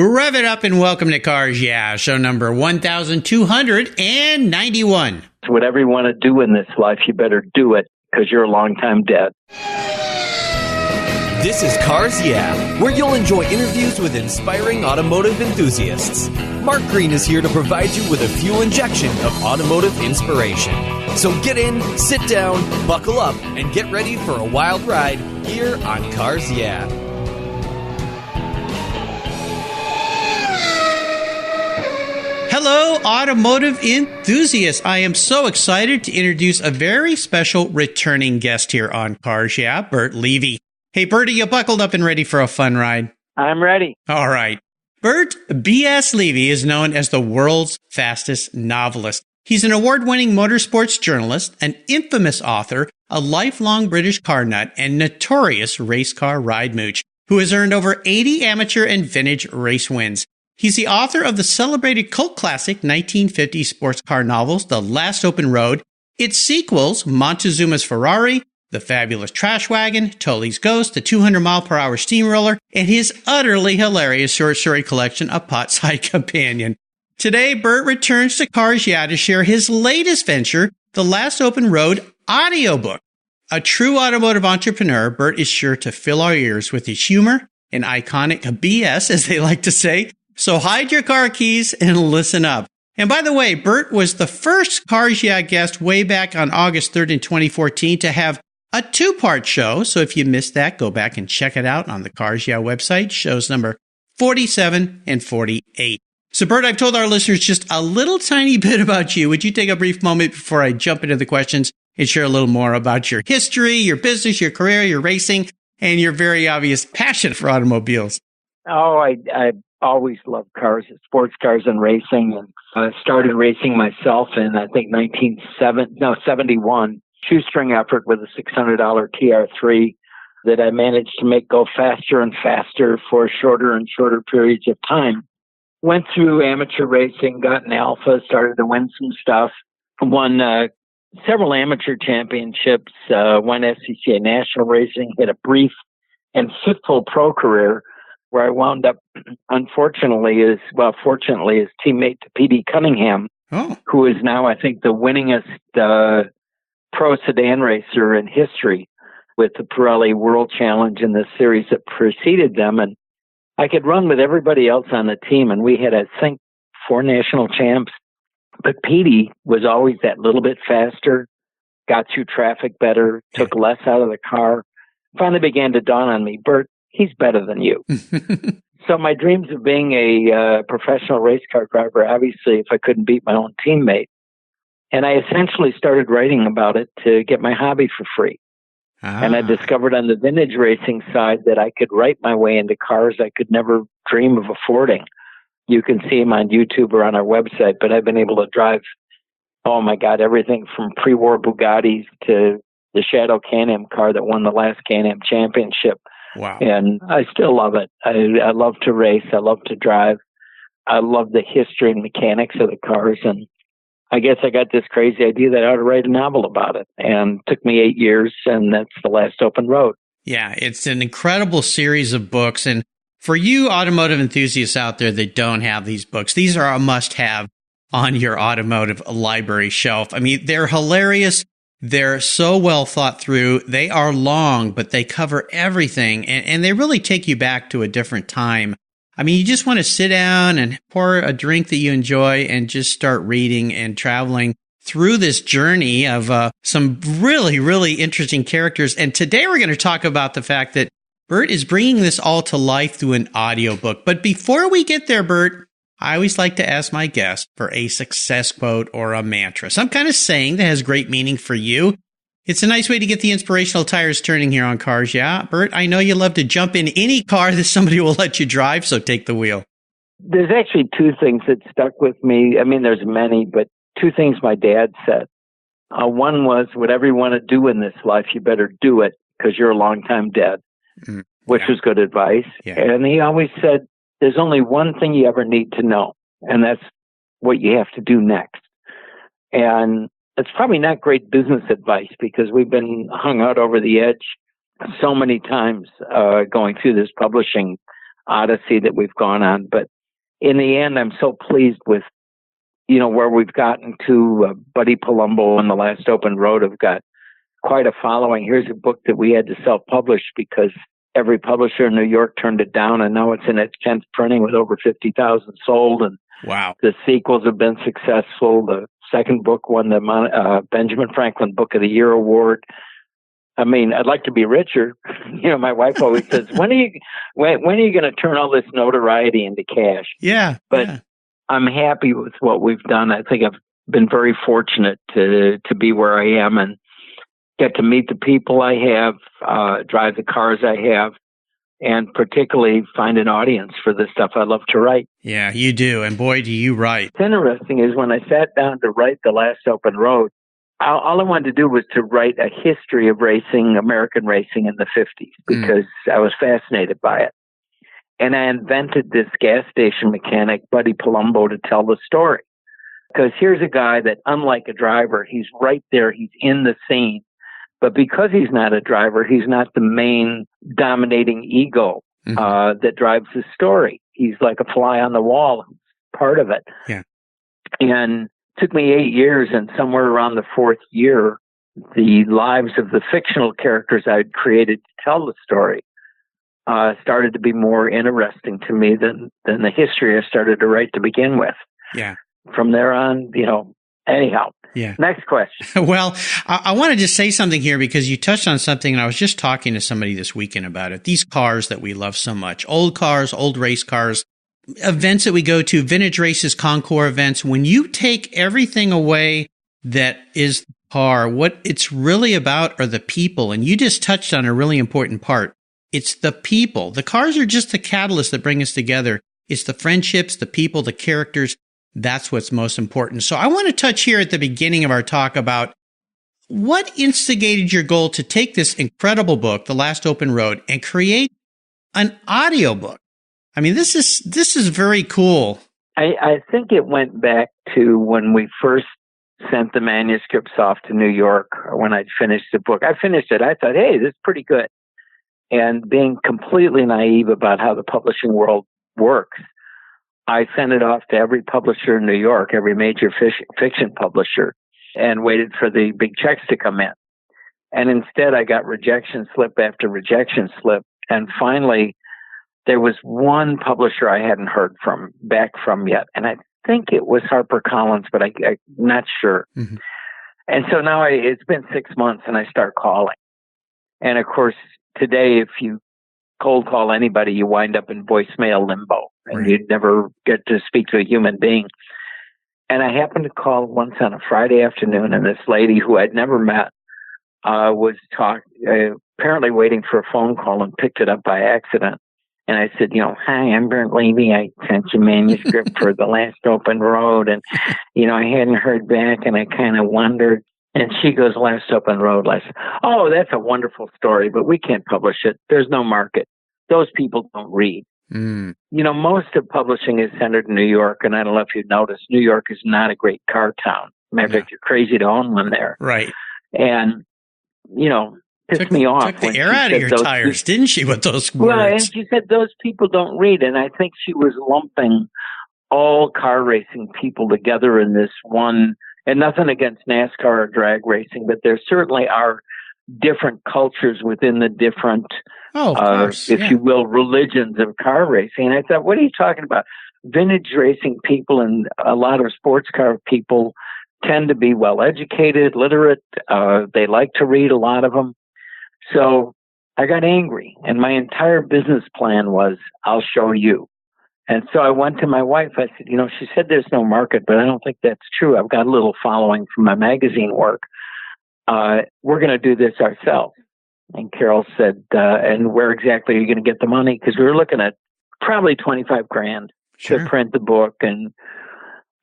Rev it up and welcome to Cars Yeah, show number 1291. Whatever you want to do in this life, you better do it, because you're a long time dead. This is Cars Yeah, where you'll enjoy interviews with inspiring automotive enthusiasts. Mark Green is here to provide you with a fuel injection of automotive inspiration. So get in, sit down, buckle up, and get ready for a wild ride here on Cars Yeah. Hello, automotive enthusiasts. I am so excited to introduce a very special returning guest here on Cars Yeah, Burt Levy. Hey, Burt, are you buckled up and ready for a fun ride? I'm ready. All right. Burt B.S. Levy is known as the world's fastest novelist. He's an award-winning motorsports journalist, an infamous author, a lifelong British car nut, and notorious race car ride mooch, who has earned over 80 amateur and vintage race wins. He's the author of the celebrated cult classic 1950 sports car novels, The Last Open Road, its sequels, Montezuma's Ferrari, The Fabulous Trashwagon, Toly's Ghost, The 200-mile-per-hour Steamroller, and his utterly hilarious short story collection, A Potside Companion. Today, Burt returns to Cars Yeah to share his latest venture, The Last Open Road Audiobook. A true automotive entrepreneur, Burt is sure to fill our ears with his humor and iconic BS, as they like to say. So hide your car keys and listen up. And by the way, Burt was the first Cars Yeah guest way back on August 3rd in 2014 to have a two-part show. So if you missed that, go back and check it out on the Cars Yeah website, shows number 47 and 48. So Burt, I've told our listeners just a little tiny bit about you. Would you take a brief moment before I jump into the questions and share a little more about your history, your business, your career, your racing, and your very obvious passion for automobiles? Oh, I always loved cars, sports cars and racing. And I started racing myself in, I think, 71. Shoestring effort with a $600 TR3 that I managed to make go faster and faster for shorter and shorter periods of time. Went through amateur racing, got an alpha, started to win some stuff, won several amateur championships, won SCCA national racing, had a brief and fitful pro career where I wound up, fortunately, as teammate to P.D. Cunningham, who is now, I think, the winningest pro sedan racer in history with the Pirelli World Challenge and the series that preceded them. And I could run with everybody else on the team, and we had, I think, 4 national champs. But Petey was always that little bit faster, got through traffic better, took less out of the car. Finally began to dawn on me, Burt, he's better than you. So my dreams of being a professional race car driver, obviously, if I couldn't beat my own teammate. And I essentially started writing about it to get my hobby for free. And I discovered on the vintage racing side that I could write my way into cars I could never dream of affording. You can see them on YouTube or on our website, but I've been able to drive, oh my God, everything from pre-war Bugattis to the Shadow Can-Am car that won the last Can-Am championship. Wow. And I still love it. I love to race. I love to drive. I love the history and mechanics of the cars. And I guess I got this crazy idea that I ought to write a novel about it. And it took me 8 years, and that's The Last Open Road. Yeah, it's an incredible series of books. And for you automotive enthusiasts out there that don't have these books, these are a must-have on your automotive library shelf. I mean, they're hilarious. They're so well thought through. They are long, but they cover everything, and they really take you back to a different time. I mean, you just want to sit down and pour a drink that you enjoy and just start reading and traveling through this journey of some really, really interesting characters. And today we're going to talk about the fact that Burt is bringing this all to life through an audiobook. But before we get there, Burt, I always like to ask my guests for a success quote or a mantra, some kind of saying that has great meaning for you. It's a nice way to get the inspirational tires turning here on Cars Yeah. Burt, I know you love to jump in any car that somebody will let you drive, so take the wheel. There's actually 2 things that stuck with me. I mean, there's many, but 2 things my dad said. One was, whatever you want to do in this life, you better do it, because you're a long time dead, which was good advice. Yeah. And he always said, there's only one thing you ever need to know, and that's what you have to do next. And it's probably not great business advice, because we've been hung out over the edge so many times going through this publishing odyssey that we've gone on. But in the end, I'm so pleased with, where we've gotten to. Buddy Palumbo and The Last Open Road have got quite a following. Here's a book that we had to self-publish because every publisher in New York turned it down, and now it's in its 10th printing with over 50,000 sold. And wow, the sequels have been successful. The second book won the Benjamin Franklin Book of the Year award. I mean, I'd like to be richer. My wife always says, when are you going to turn all this notoriety into cash? Yeah. But I'm happy with what we've done. I think I've been very fortunate to be where I am and get to meet the people I have, drive the cars I have, and particularly find an audience for the stuff I love to write. Yeah, you do. And boy, do you write. What's interesting is when I sat down to write The Last Open Road, all I wanted to do was to write a history of racing, American racing in the 50s, because I was fascinated by it. And I invented this gas station mechanic, Buddy Palumbo, to tell the story. Because here's a guy that, unlike a driver, he's right there, he's in the scene. But because he's not a driver, he's not the main dominating ego that drives the story. He's like a fly on the wall, part of it. Yeah. And it took me 8 years, and somewhere around the fourth year, the lives of the fictional characters I'd created to tell the story started to be more interesting to me than the history I started to write to begin with. Yeah. From there on, anyhow. Yeah. Next question. Well, I want to just say something here because you touched on something, and I was just talking to somebody this weekend about it. These cars that we love so much, old cars, old race cars, events that we go to, vintage races, concours events. When you take everything away that is the car, what it's really about are the people. And you just touched on a really important part. It's the people. The cars are just the catalyst that bring us together. It's the friendships, the people, the characters. That's what's most important. So I want to touch here at the beginning of our talk about what instigated your goal to take this incredible book, The Last Open Road, and create an audiobook. I mean, this is very cool. I think it went back to when we first sent the manuscripts off to New York, or when I'd finished the book. I finished it. I thought, hey, this is pretty good. And being completely naive about how the publishing world works, I sent it off to every publisher in New York, every major fiction publisher, and waited for the big checks to come in. And instead, I got rejection slip after rejection slip. And finally, there was one publisher I hadn't heard back from yet. And I think it was HarperCollins, but I'm not sure. Mm-hmm. And so now it's been 6 months, and I start calling. And of course, today, if you cold call anybody, you wind up in voicemail limbo, and right. You never get to speak to a human being. And I happened to call once on a Friday afternoon, and this lady who I'd never met was apparently waiting for a phone call and picked it up by accident. And I said, hi, I'm Burt Levy. I sent you a manuscript for The Last Open Road, and, I hadn't heard back, and I kind of wondered. And she goes, Last Open Road. Oh, that's a wonderful story, but we can't publish it. There's no market. Those people don't read. Mm. Most of publishing is centered in New York, and I don't know if you've noticed, New York is not a great car town. Matter of fact, you're crazy to own one there. Right. And, pissed me off. Took the air out of your tires, didn't she, with those words? Well, and she said those people don't read, and I think she was lumping all car racing people together in this one. And nothing against NASCAR or drag racing, but there certainly are different cultures within the different, if you will, religions of car racing. And I thought, what are you talking about? Vintage racing people and a lot of sports car people tend to be well-educated, literate. They like to read, a lot of them. So I got angry, and my entire business plan was, I'll show you. And so I went to my wife. I said, she said there's no market, but I don't think that's true. I've got a little following from my magazine work. We're going to do this ourselves. And Carol said, and where exactly are you going to get the money? Because we were looking at probably $25,000 to print the book. And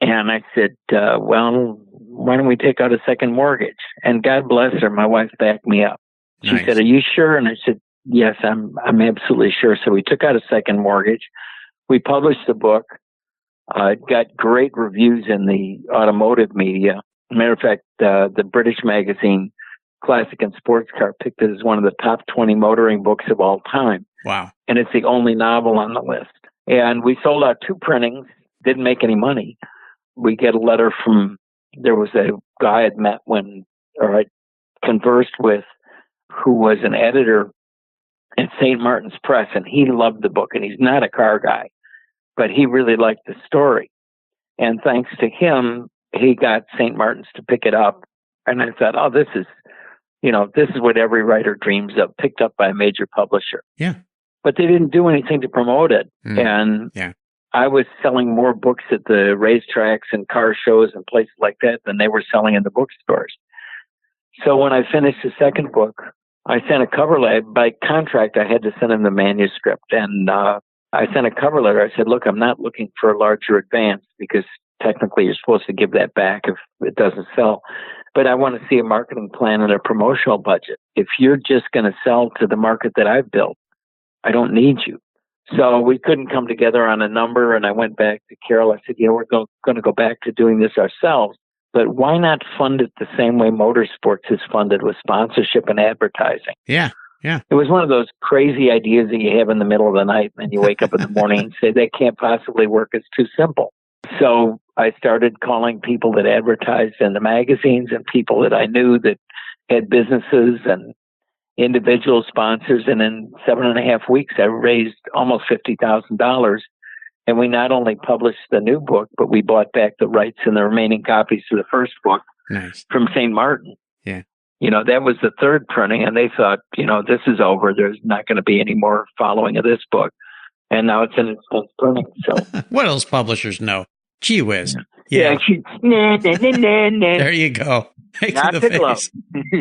I said, well, why don't we take out a second mortgage? And God bless her, my wife backed me up. She said, are you sure? And I said, yes, I'm absolutely sure. So we took out a second mortgage. We published the book. It got great reviews in the automotive media. Matter of fact, the British magazine Classic and Sports Car picked it as one of the top 20 motoring books of all time. Wow. And it's the only novel on the list. And we sold out 2 printings, didn't make any money. We get a letter from, there was a guy I'd met I conversed with, who was an editor at St. Martin's Press, and he loved the book, and he's not a car guy, but he really liked the story. And thanks to him, he got St. Martin's to pick it up. And I thought, oh, this is what every writer dreams of, picked up by a major publisher. Yeah. But they didn't do anything to promote it. And I was selling more books at the racetracks and car shows and places like that than they were selling in the bookstores. So when I finished the second book, I sent a cover letter. By contract, I had to send him the manuscript. And I sent a cover letter. I said, look, I'm not looking for a larger advance because technically you're supposed to give that back if it doesn't sell. But I want to see a marketing plan and a promotional budget. If you're just going to sell to the market that I've built, I don't need you. So we couldn't come together on a number. And I went back to Carol. I said, we're going to go back to doing this ourselves. But why not fund it the same way motorsports is funded, with sponsorship and advertising? Yeah, yeah. It was one of those crazy ideas that you have in the middle of the night, and you wake up in the morning and say, that can't possibly work. It's too simple. So I started calling people that advertised in the magazines and people that I knew that had businesses and individual sponsors. And in 7.5 weeks, I raised almost $50,000. And we not only published the new book, but we bought back the rights and the remaining copies to the first book from St. Martin. Yeah. That was the third printing, and they thought, this is over. There's not going to be any more following of this book. And now it's in its 10th printing. So what else publishers know? Gee whiz. Yeah. There you go. Not to glow.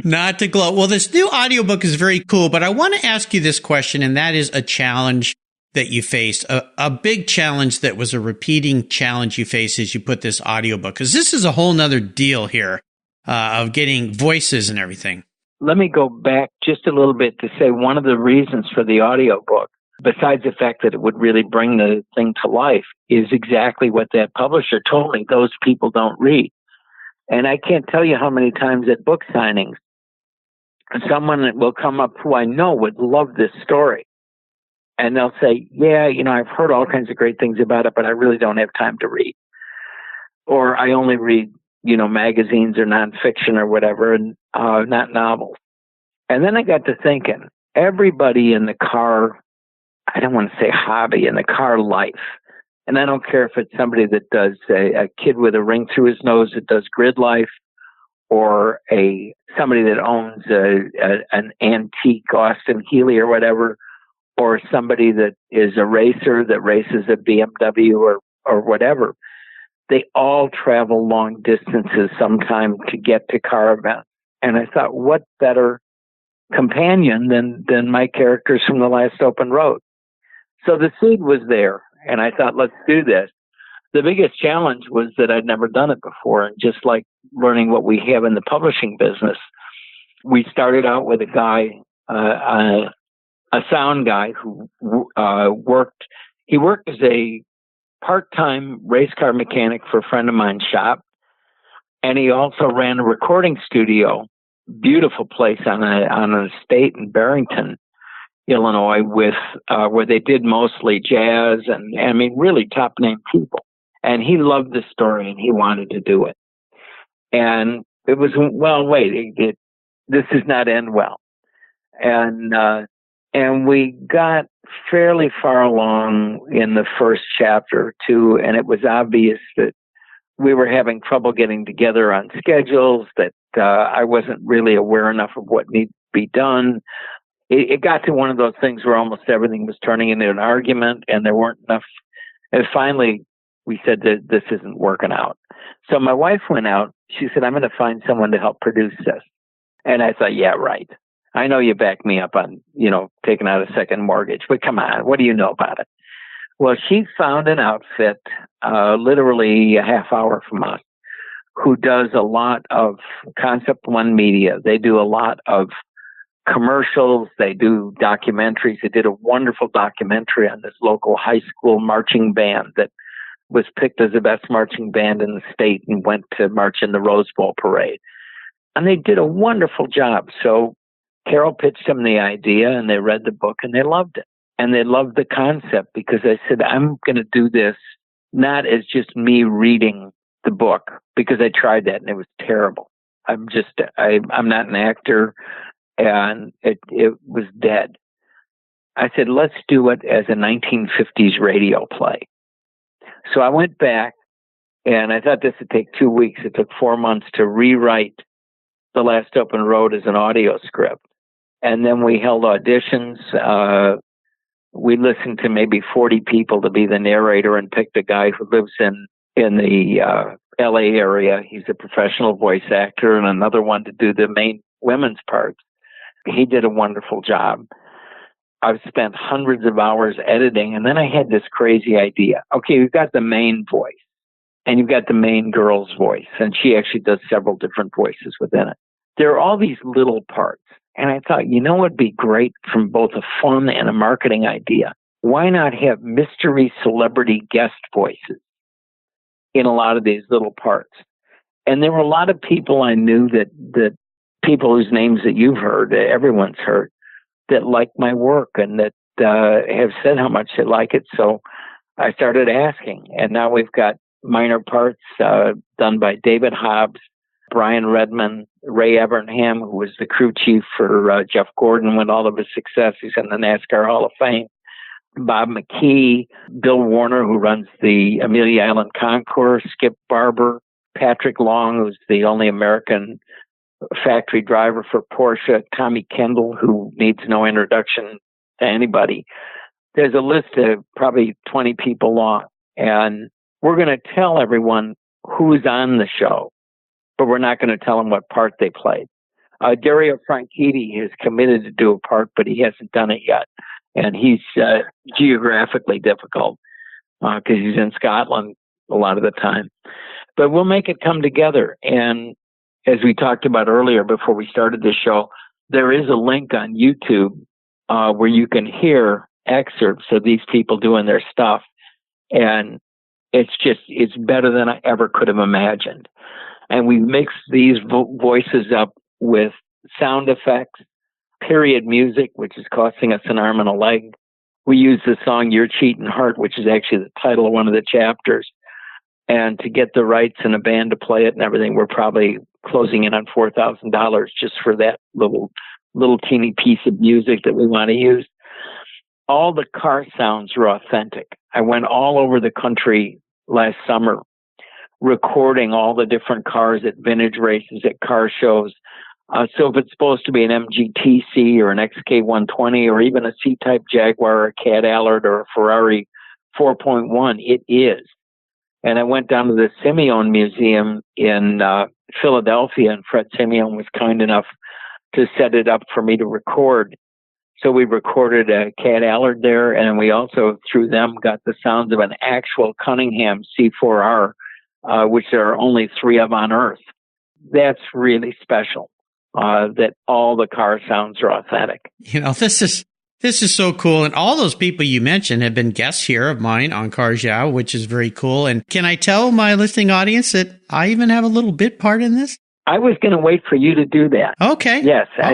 Not to glow. Well, this new audiobook is very cool, but I want to ask you this question, and that is a challenge that you faced, a big challenge that was a repeating challenge you faced as you put this audiobook, because this is a whole nother deal here of getting voices and everything. Let me go back just a little bit to say one of the reasons for the audiobook, besides the fact that it would really bring the thing to life, is exactly what that publisher told me. Those people don't read. And I can't tell you how many times at book signings, someone will come up who I know would love this story. And they'll say, I've heard all kinds of great things about it, but I really don't have time to read. Or I only read, magazines or nonfiction or whatever, and not novels. And then I got to thinking, everybody in the car, I don't want to say hobby, in the car life. And I don't care if it's somebody that does a kid with a ring through his nose that does grid life, or somebody that owns an antique Austin Healey or whatever, or somebody that is a racer that races a BMW or whatever. They all travel long distances sometime to get to car events. And I thought, what better companion than my characters from the last open road? So the seed was there, and I thought, let's do this. The biggest challenge was that I'd never done it before. And just like learning what we have in the publishing business, we started out with a guy, a sound guy who worked as a part-time race car mechanic for a friend of mine's shop. And he also ran a recording studio, beautiful place on an estate in Barrington, Illinois, with where they did mostly jazz and really top-name people. And he loved the story and he wanted to do it. And it was, this does not end well. And we got fairly far along in the first chapter or two, and it was obvious that we were having trouble getting together on schedules, that I wasn't really aware enough of what needed to be done. It got to one of those things where almost everything was turning into an argument, and there weren't enough. And finally, we said that this isn't working out. So my wife went out. She said, I'm going to find someone to help produce this. And I thought, yeah, right. I know you back me up on, taking out a second mortgage, but come on, what do you know about it? Well, she found an outfit, literally a half hour from us, who does a lot of Concept One media. They do a lot of commercials. They do documentaries. They did a wonderful documentary on this local high school marching band that was picked as the best marching band in the state and went to march in the Rose Bowl parade. And they did a wonderful job. So Carol pitched them the idea, and they read the book, and they loved it. And they loved the concept because I said, I'm going to do this not as just me reading the book, because I tried that and it was terrible. I'm not an actor, and it was dead. I said, let's do it as a 1950s radio play. So I went back, and I thought this would take 2 weeks. It took 4 months to rewrite The Last Open Road as an audio script. And then we held auditions. We listened to maybe 40 people to be the narrator and picked a guy who lives in the LA area. He's a professional voice actor, and another one to do the main women's parts. He did a wonderful job. I've spent hundreds of hours editing, and then I had this crazy idea. Okay, you've got the main voice, and you've got the main girl's voice, and she actually does several different voices within it. There are all these little parts. And I thought, what would be great from both a fun and a marketing idea? Why not have mystery celebrity guest voices in a lot of these little parts? And there were a lot of people I knew that people whose names that you've heard, everyone's heard, that like my work and that have said how much they like it. So I started asking, and now we've got minor parts done by David Hobbs, Brian Redman, Ray Evernham, who was the crew chief for Jeff Gordon when all of his success. He's in the NASCAR Hall of Fame. Bob McKee, Bill Warner, who runs the Amelia Island Concourse, Skip Barber, Patrick Long, who's the only American factory driver for Porsche, Tommy Kendall, who needs no introduction to anybody. There's a list of probably 20 people long, and we're going to tell everyone who's on the show, but we're not going to tell them what part they played. Dario Franchitti is committed to do a part, but he hasn't done it yet. And he's geographically difficult because he's in Scotland a lot of the time. But we'll make it come together. And as we talked about earlier before we started this show, there is a link on YouTube where you can hear excerpts of these people doing their stuff. And it's better than I ever could have imagined. And we mix these voices up with sound effects, period music, which is costing us an arm and a leg. We use the song Your Cheatin' Heart, which is actually the title of one of the chapters. And to get the rights and a band to play it and everything, we're probably closing in on $4,000 just for that little teeny piece of music that we want to use. All the car sounds are authentic. I went all over the country last summer recording all the different cars at vintage races, at car shows. So if it's supposed to be an MGTC or an XK120 or even a C-Type Jaguar or a Cat Allard or a Ferrari 4.1, it is. And I went down to the Simeone Museum in Philadelphia, and Fred Simeone was kind enough to set it up for me to record. So we recorded a Cat Allard there, and we also, through them, got the sounds of an actual Cunningham C4R, which there are only 3 of on Earth. That's really special, that all the car sounds are authentic. This is so cool. And all those people you mentioned have been guests here of mine on Cars Yeah, which is very cool. And can I tell my listening audience that I even have a little bit part in this? I was going to wait for you to do that. Okay. Yes, okay.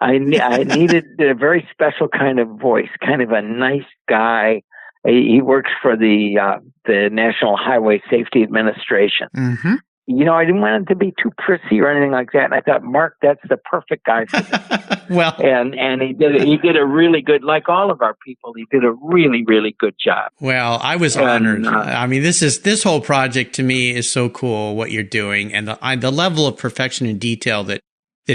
I needed a very special kind of voice, kind of a nice guy. He works for the National Highway Safety Administration. Mm-hmm. I didn't want him to be too prissy or anything like that. And I thought, Mark, that's the perfect guy for this. Well, and he did a really good, like all of our people, he did a really, really good job. Well, I was honored. I mean, this whole project to me is so cool, what you're doing, and the level of perfection and detail that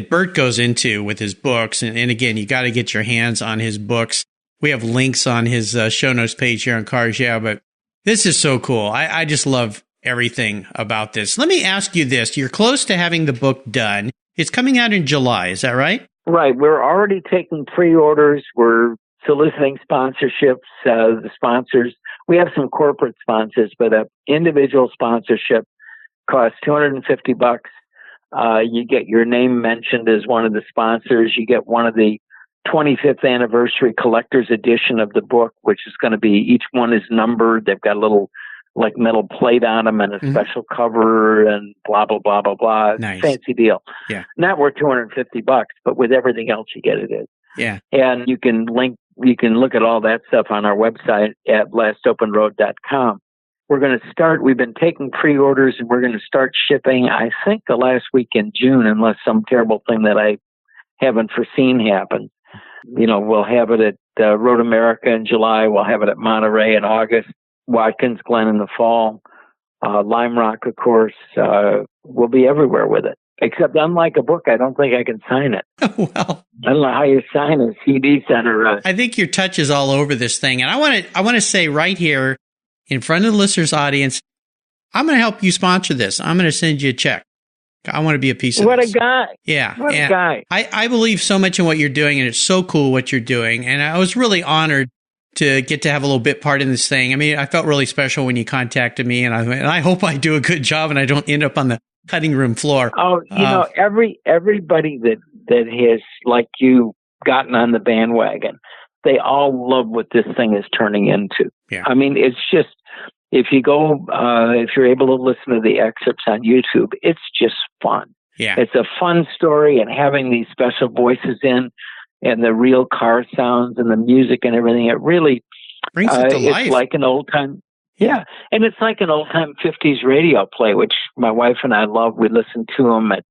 Burt goes into with his books. And again, you got to get your hands on his books. We have links on his show notes page here on Cars Yeah, but this is so cool. I just love everything about this. Let me ask you this. You're close to having the book done. It's coming out in July. Is that right? Right. We're already taking pre-orders. We're soliciting sponsorships. The sponsors, we have some corporate sponsors, but an individual sponsorship costs $250. You get your name mentioned as one of the sponsors. You get one of the 25th anniversary collector's edition of the book, which is going to be, each one is numbered. They've got little like metal plate on them and a special cover and blah, blah, blah, blah, blah. Nice. Fancy deal. Yeah. Not worth $250, but with everything else you get, it is. Yeah. And you can look at all that stuff on our website at lastopenroad.com. We're going to start, we've been taking pre-orders and we're going to start shipping, I think, the last week in June, unless some terrible thing that I haven't foreseen happens. We'll have it at Road America in July. We'll have it at Monterey in August, Watkins Glen in the fall, Lime Rock, of course. We'll be everywhere with it. Except unlike a book, I don't think I can sign it. Well, I don't know how you sign a CD center. I think your touch is all over this thing. And I want to say right here in front of the listener's audience, I'm going to help you sponsor this. I'm going to send you a check. I want to be a piece of this. What a guy. Yeah. What a guy. I believe so much in what you're doing, and it's so cool what you're doing. And I was really honored to get to have a little bit part in this thing. I mean, I felt really special when you contacted me, and I hope I do a good job and I don't end up on the cutting room floor. Oh, everybody that has, like you, gotten on the bandwagon, they all love what this thing is turning into. Yeah. I mean, it's just, if you're able to listen to the excerpts on YouTube, it's just fun. Yeah. It's a fun story, and having these special voices in and the real car sounds and the music and everything, it really brings it to life. It's like an old time. Yeah. And it's like an old time 50s radio play, which my wife and I love. We listen to them at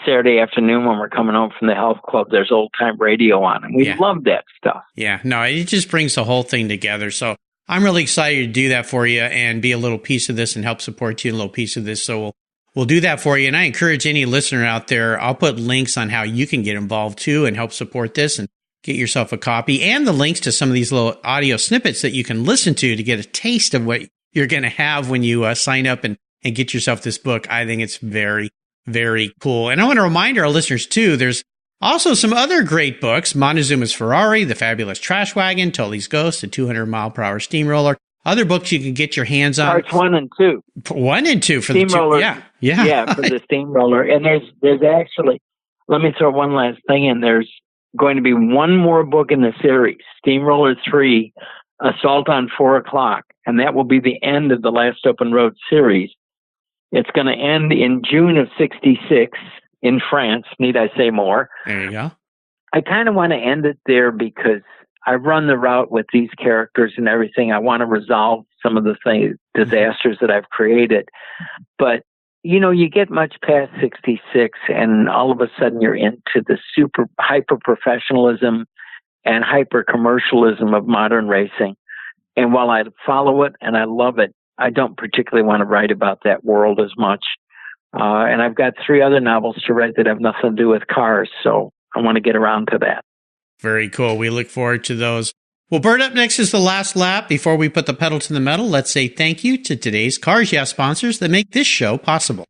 Saturday afternoon when we're coming home from the health club. There's old time radio on, and we love that stuff. Yeah. No, it just brings the whole thing together. So I'm really excited to do that for you and be a little piece of this and help support you in a little piece of this. So we'll do that for you. And I encourage any listener out there, I'll put links on how you can get involved too and help support this and get yourself a copy, and the links to some of these little audio snippets that you can listen to get a taste of what you're going to have when you sign up and get yourself this book. I think it's very, very cool. And I want to remind our listeners too, there's also some other great books: Montezuma's Ferrari, The Fabulous Trashwagon, Toly's Ghost, The 200-mile-per-hour Steamroller. Other books you can get your hands on. Parts 1 and 2. 1 and 2 for Steamroller. the two. Yeah. For the Steamroller. And there's actually, let me throw one last thing in. There's going to be one more book in the series, Steamroller 3, Assault on 4 o'clock. And that will be the end of the Last Open Road series. It's going to end in June of 66 in France. Need I say more? There you go. I kind of want to end it there because I've run the route with these characters and everything. I want to resolve some of the disasters that I've created. But, you get much past 66 and all of a sudden you're into the super hyper professionalism and hyper commercialism of modern racing. And while I follow it and I love it, I don't particularly want to write about that world as much. And I've got 3 other novels to write that have nothing to do with cars. So I want to get around to that. Very cool. We look forward to those. Well, Burt, up next is the last lap. Before we put the pedal to the metal, let's say thank you to today's Cars Yeah sponsors that make this show possible.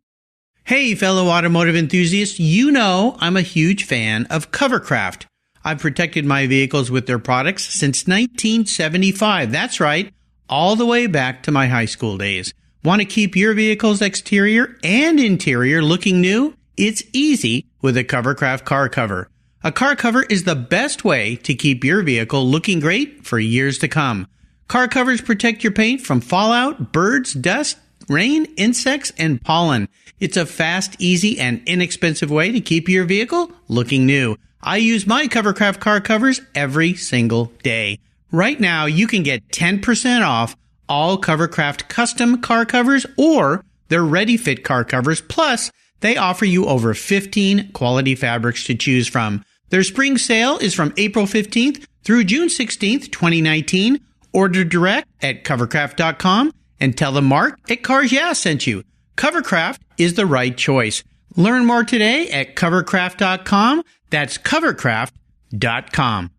Hey, fellow automotive enthusiasts, I'm a huge fan of Covercraft. I've protected my vehicles with their products since 1975. That's right, all the way back to my high school days. Want to keep your vehicle's exterior and interior looking new? It's easy with a Covercraft car cover. A car cover is the best way to keep your vehicle looking great for years to come. Car covers protect your paint from fallout, birds, dust, rain, insects, and pollen. It's a fast, easy, and inexpensive way to keep your vehicle looking new. I use my Covercraft car covers every single day. Right now, you can get 10% off all Covercraft custom car covers or their ready-fit car covers. Plus, they offer you over 15 quality fabrics to choose from. Their spring sale is from April 15th through June 16th, 2019. Order direct at covercraft.com and tell them Mark at Cars Yeah sent you. Covercraft is the right choice. Learn more today at covercraft.com. That's covercraft.com.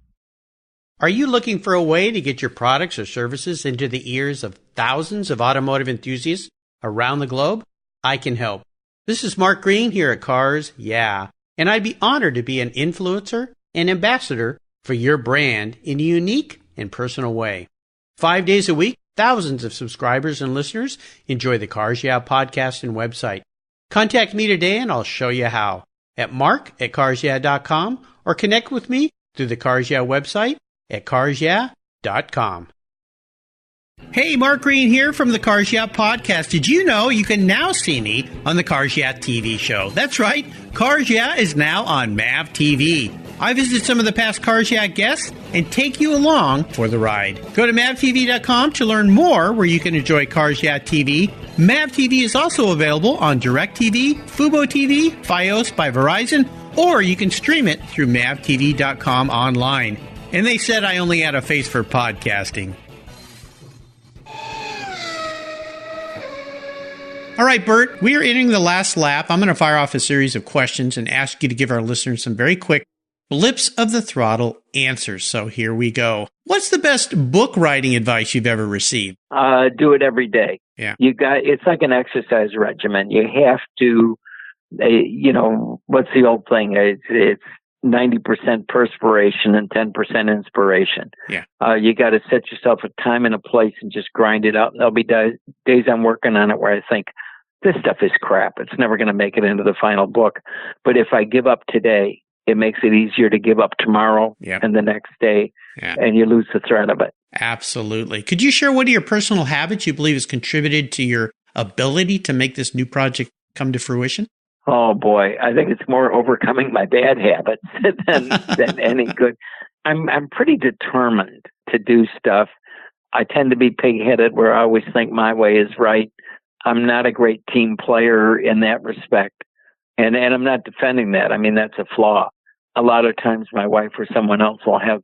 Are you looking for a way to get your products or services into the ears of thousands of automotive enthusiasts around the globe? I can help. This is Mark Green here at Cars Yeah, and I'd be honored to be an influencer and ambassador for your brand in a unique and personal way. 5 days a week, thousands of subscribers and listeners enjoy the Cars Yeah podcast and website. Contact me today and I'll show you how at mark@carsyeah.com or connect with me through the Cars Yeah website at carsyeah.com. Hey, Mark Green here from the Cars Yeah podcast. Did you know you can now see me on the Cars Yeah TV show? That's right. Cars Yeah is now on MAV TV. I visit some of the past Cars Yeah guests and take you along for the ride. Go to mavtv.com to learn more where you can enjoy Cars Yeah TV. MAV TV is also available on DirecTV, Fubo TV, Fios by Verizon, or you can stream it through mavtv.com online. And they said I only had a face for podcasting. All right, Burt, we are entering the last lap. I'm going to fire off a series of questions and ask you to give our listeners some very quick blips of the throttle answers. So here we go. What's the best book writing advice you've ever received? Do it every day. Yeah. It's like an exercise regimen. You have to, what's the old thing? It's 90% perspiration and 10% inspiration. Yeah. You got to set yourself a time and a place and just grind it out. And there'll be days I'm working on it where I think, this stuff is crap. It's never going to make it into the final book. But if I give up today, it makes it easier to give up tomorrow and the next day, and you lose the thread of it. Absolutely. Could you share what are your personal habits you believe has contributed to your ability to make this new project come to fruition? Oh, boy. I think it's more overcoming my bad habits than any good. I'm pretty determined to do stuff. I tend to be pig-headed where I always think my way is right. I'm not a great team player in that respect. And I'm not defending that. I mean, that's a flaw. A lot of times my wife or someone else will have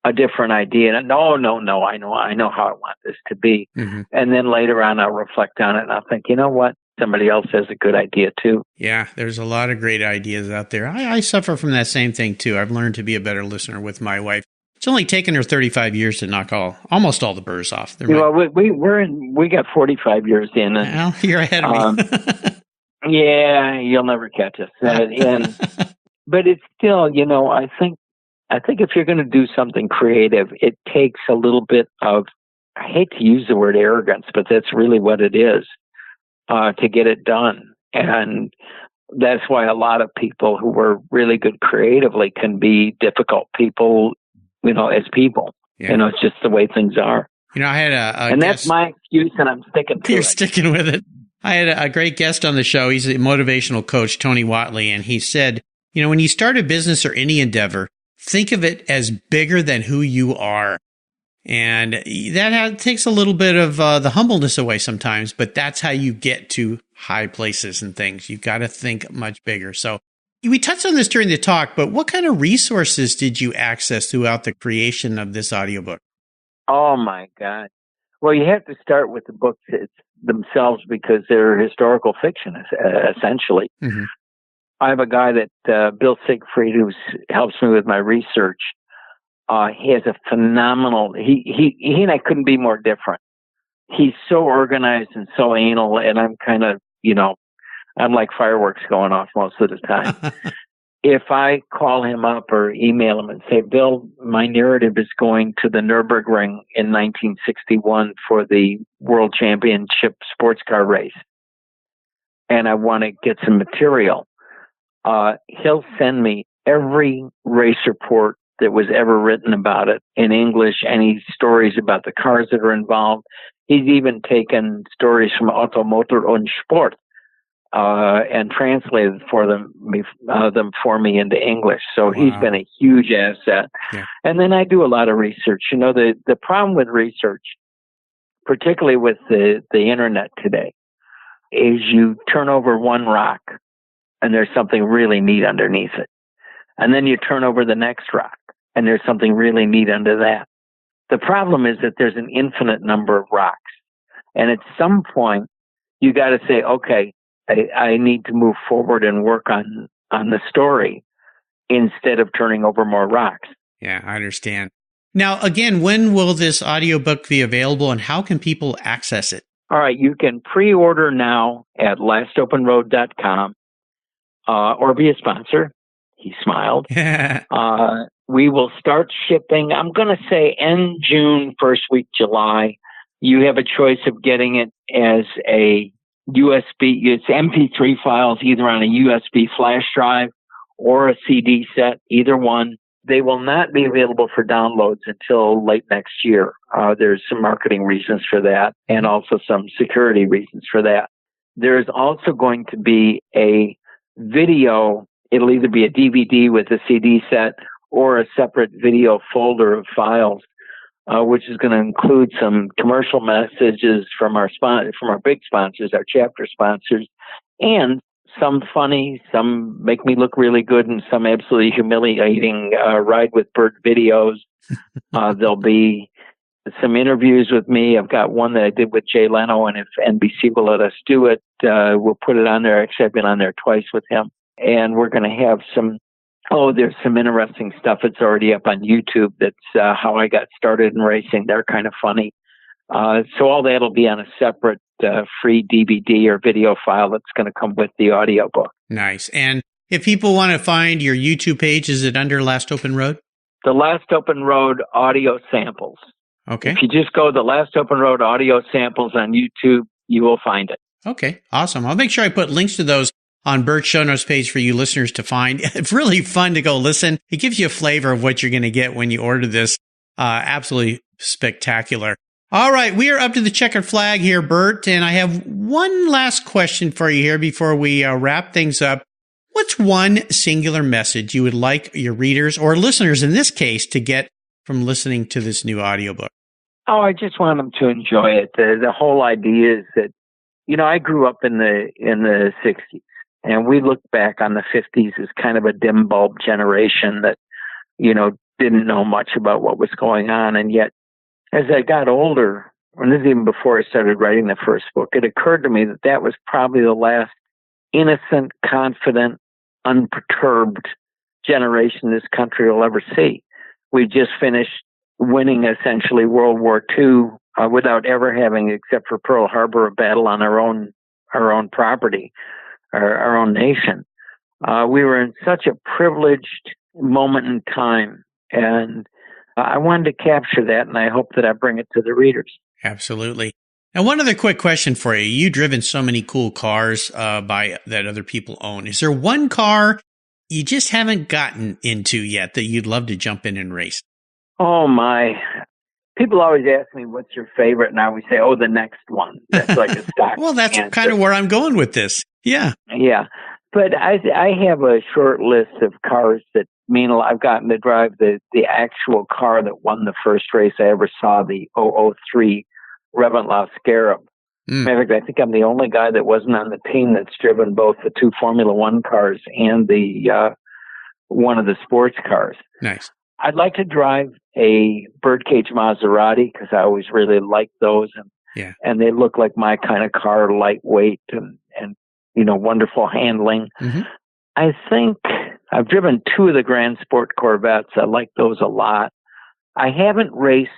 a different idea. And no, I know how I want this to be. Mm-hmm. And then later on, I'll reflect on it and I'll think, you know what? Somebody else has a good idea too. Yeah, there's a lot of great ideas out there. I suffer from that same thing too. I've learned to be a better listener with my wife. It's only taken her 35 years to knock almost all the burrs off. Well, we got 45 years in. And, well, you're ahead of me. Yeah, you'll never catch us. But it's still, I think if you're going to do something creative, it takes a little bit of, I hate to use the word arrogance, but that's really what it is, to get it done. And that's why a lot of people who were really good creatively can be difficult people, as people. Yeah. It's just the way things are. I had and that's my excuse, and I'm sticking to it. You're sticking with it. I had a great guest on the show. He's a motivational coach, Tony Watley, and he said, when you start a business or any endeavor, think of it as bigger than who you are. And that takes a little bit of the humbleness away sometimes, but that's how you get to high places and things. You've got to think much bigger. So we touched on this during the talk, but what kind of resources did you access throughout the creation of this audiobook? Oh, my God. Well, you have to start with the books themselves because they're historical fiction, essentially. Mm-hmm. I have a guy that, Bill Siegfried, who helps me with my research. He has a phenomenal, he and I couldn't be more different. He's so organized and so anal, and I'm kind of, I'm like fireworks going off most of the time. If I call him up or email him and say, Bill, my narrative is going to the Nürburgring in 1961 for the World Championship sports car race, and I want to get some material, he'll send me every race report that was ever written about it in English, any stories about the cars that are involved. He's even taken stories from Automotive und Sport and translated them for me into English. So he's been a huge asset. Yeah. And then I do a lot of research. The problem with research, particularly with the internet today, is you turn over one rock and there's something really neat underneath it. And then you turn over the next rock and there's something really neat under that. The problem is that there's an infinite number of rocks. And at some point, you got to say, okay, I need to move forward and work on the story instead of turning over more rocks. Yeah, I understand. Now, again, when will this audiobook be available and how can people access it? All right, you can pre-order now at lastopenroad.com or be a sponsor. He smiled. We will start shipping, I'm going to say end June, first week July. You have a choice of getting it as a USB, it's MP3 files, either on a USB flash drive or a CD set, either one. They will not be available for downloads until late next year. There's some marketing reasons for that and also some security reasons for that. There's also going to be a video. It'll either be a DVD with a CD set or a separate video folder of files, which is going to include some commercial messages from our big sponsors, our chapter sponsors, and some funny, some make me look really good, and some absolutely humiliating Ride with Burt videos. There'll be some interviews with me. I've got one that I did with Jay Leno, and if NBC will let us do it, we'll put it on there. Actually, I've been on there twice with him. And we're going to have there's some interesting stuff that's already up on YouTube. That's how I got started in racing. They're kind of funny. So all that will be on a separate free DVD or video file that's going to come with the audiobook. Nice. And if people want to find your YouTube page, is it under Last Open Road? The Last Open Road audio samples. Okay. If you just go the Last Open Road audio samples on YouTube, you will find it. Okay. Awesome. I'll make sure I put links to those on Burt's show notes page for you listeners to find. It's really fun to go listen. It gives you a flavor of what you're going to get when you order this. Absolutely spectacular. All right, we are up to the checkered flag here, Burt, and I have one last question for you here before we wrap things up. What's one singular message you would like your readers, or listeners in this case, to get from listening to this new audiobook? Oh, I just want them to enjoy it. The whole idea is that, I grew up in the 60s, and we look back on the 50s as kind of a dim bulb generation that, didn't know much about what was going on, and yet as I got older, and this is even before I started writing the first book, it occurred to me that was probably the last innocent, confident, unperturbed generation this country will ever see. We just finished winning essentially World War II without ever having, except for Pearl Harbor, a battle on our own property, our own nation. We were in such a privileged moment in time, and I wanted to capture that, and I hope that I bring it to the readers. Absolutely. And one other quick question for you. You've driven so many cool cars that other people own. Is there one car you just haven't gotten into yet that you'd love to jump in and race? Oh, my. People always ask me, what's your favorite? And I always say, the next one. That's like a stock Well, that's answer. kind of where I'm going with this. Yeah. Yeah. But I have a short list of cars that mean a lot. I've gotten to drive the actual car that won the first race I ever saw, the 003 Reventlow Scarab. Matter of fact, I think I'm the only guy that wasn't on the team that's driven both the two Formula One cars and the one of the sports cars. Nice. I'd like to drive a birdcage Maserati because I always really liked those, and they look like my kind of car, lightweight and wonderful handling. Mm-hmm. I think I've driven two of the Grand Sport Corvettes. I like those a lot. I haven't raced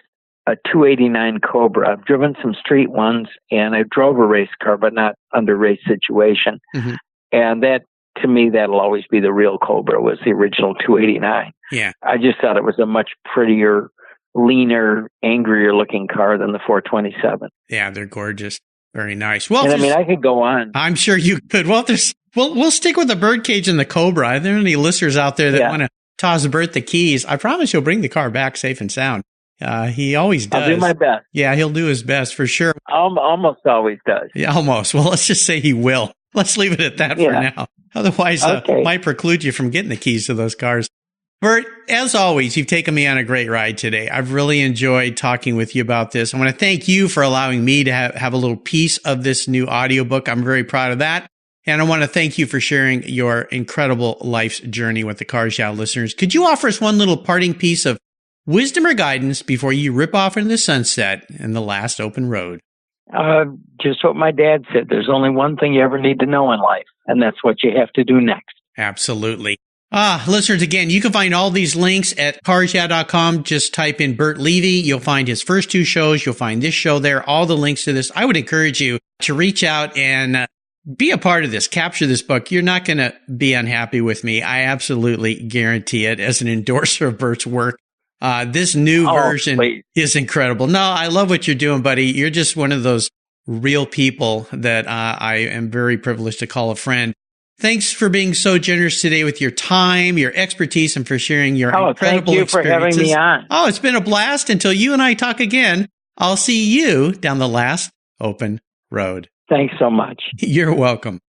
a 289 Cobra. I've driven some street ones, and I drove a race car, but not under race situation. Mm-hmm. And that, to me, that'll always be the real Cobra, was the original 289. Yeah. I just thought it was a much prettier, leaner, angrier looking car than the 427. Yeah, they're gorgeous. Very nice. Well, and I could go on. I'm sure you could. Well, we'll stick with the birdcage and the Cobra. Are there any listeners out there that want to toss Burt the keys? I promise he'll bring the car back safe and sound. He always does. I'll do my best. Yeah, he'll do his best for sure. Almost always does. Yeah, almost. Well, let's just say he will. Let's leave it at that for now. Otherwise, might preclude you from getting the keys to those cars. Burt, as always, you've taken me on a great ride today. I've really enjoyed talking with you about this. I want to thank you for allowing me to have a little piece of this new audiobook. I'm very proud of that. And I want to thank you for sharing your incredible life's journey with the Cars Yeah listeners. Could you offer us one little parting piece of wisdom or guidance before you rip off into the sunset in the last open road? Just what my dad said. There's only one thing you ever need to know in life, and that's what you have to do next. Absolutely. Listeners, again, you can find all these links at carsyeah.com. Just type in Burt Levy. You'll find his first two shows. You'll find this show there, all the links to this. I would encourage you to reach out and be a part of this. Capture this book. You're not going to be unhappy with me. I absolutely guarantee it as an endorser of Burt's work. This new version is incredible. No, I love what you're doing, buddy. You're just one of those real people that I am very privileged to call a friend. Thanks for being so generous today with your time, your expertise, and for sharing your incredible thank you experiences. for having me on. Oh, it's been a blast. Until you and I talk again, I'll see you down the last open road. Thanks so much. You're welcome.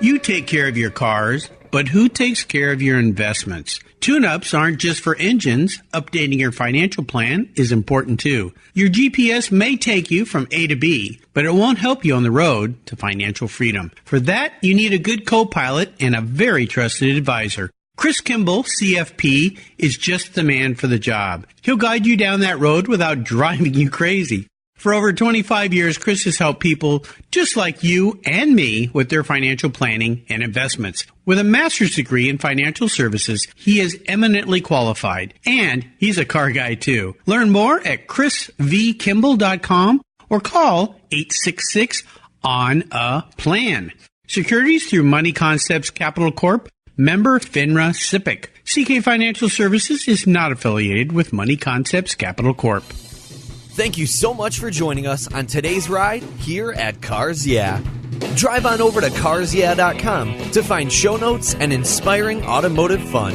You take care of your cars, but who takes care of your investments? Tune-ups aren't just for engines. Updating your financial plan is important too. Your GPS may take you from A to B, but it won't help you on the road to financial freedom. For that, you need a good co-pilot and a very trusted advisor. Chris Kimball, CFP, is just the man for the job. He'll guide you down that road without driving you crazy. For over 25 years, Chris has helped people just like you and me with their financial planning and investments. With a master's degree in financial services, he is eminently qualified, and he's a car guy too. Learn more at chrisvkimball.com or call 866-ON-A-PLAN. Securities through Money Concepts Capital Corp., member FINRA SIPC. CK Financial Services is not affiliated with Money Concepts Capital Corp. Thank you so much for joining us on today's ride here at Cars Yeah. Drive on over to carsyeah.com to find show notes and inspiring automotive fun.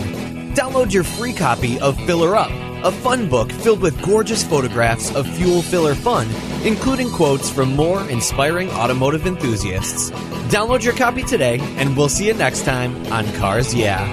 Download your free copy of Filler Up, a fun book filled with gorgeous photographs of fuel filler fun, including quotes from more inspiring automotive enthusiasts. Download your copy today, and we'll see you next time on Cars Yeah.